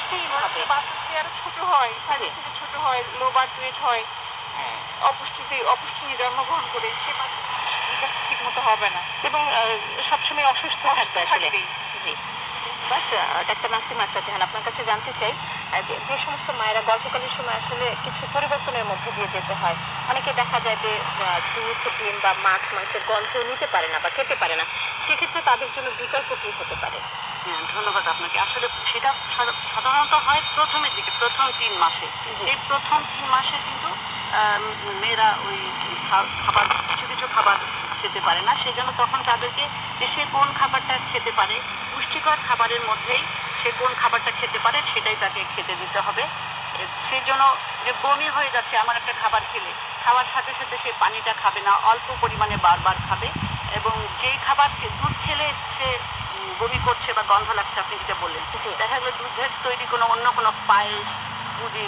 বুঝতেই হবে। বাচ্চা থেকে আরো ছোট হয়, জি। 5 থেকে ছোট হয়, লো বার্থ ওয়েট হয়, অপুষ্টি নিয়ে জন্মগ্রহণ করে, সে বাচ্চা বিকাশটা ঠিক মতো হবে না এবং সবসময় অসুস্থ থাকবে আসলে। থাকবেই। জি। বাট ডাক্তার নাসিমা আক্তার জাহান, আপনার কাছে জানতে চাই যে যে সমস্ত মায়েরা গর্ভকালীন সময় আসলে কিছু পরিবর্তনের মধ্যে দিয়ে যেতে হয়, অনেকে দেখা যায় যে দুধ ডিম বা মাছ মাংসের গন্ধ নিতে পারে না বা খেতে পারে না, সেক্ষেত্রে তাদের জন্য বিকল্প কি হতে পারে? হ্যাঁ, ধন্যবাদ আপনাকে। আসলে সেটা সাধারণত হয় প্রথমের দিকে, প্রথম ৩ মাসে। এই প্রথম ৩ মাসে কিন্তু মেয়েরা ওই খাবার, কিছু কিছু খাবার খেতে পারে না। সেজন্য তখন তাদেরকে যে সে কোন খাবারটা খেতে পারে, পুষ্টিকর খাবারের মধ্যেই সে কোন খাবারটা খেতে পারে সেটাই তাকে খেতে দিতে হবে। সেই জন্য যে বমি হয়ে যাচ্ছে আমার একটা খাবার খেলে, খাওয়ার সাথে সাথে সে পানিটা খাবে না, অল্প পরিমাণে বারবার খাবে। এবং যেই খাবার দুধ খেলে সে বমি করছে বা গন্ধ লাগছে, আপনি যেটা বললেন, জি। দেখা গেলো দুধের তৈরি কোনো অন্য কোনো পায়েস, পুডিং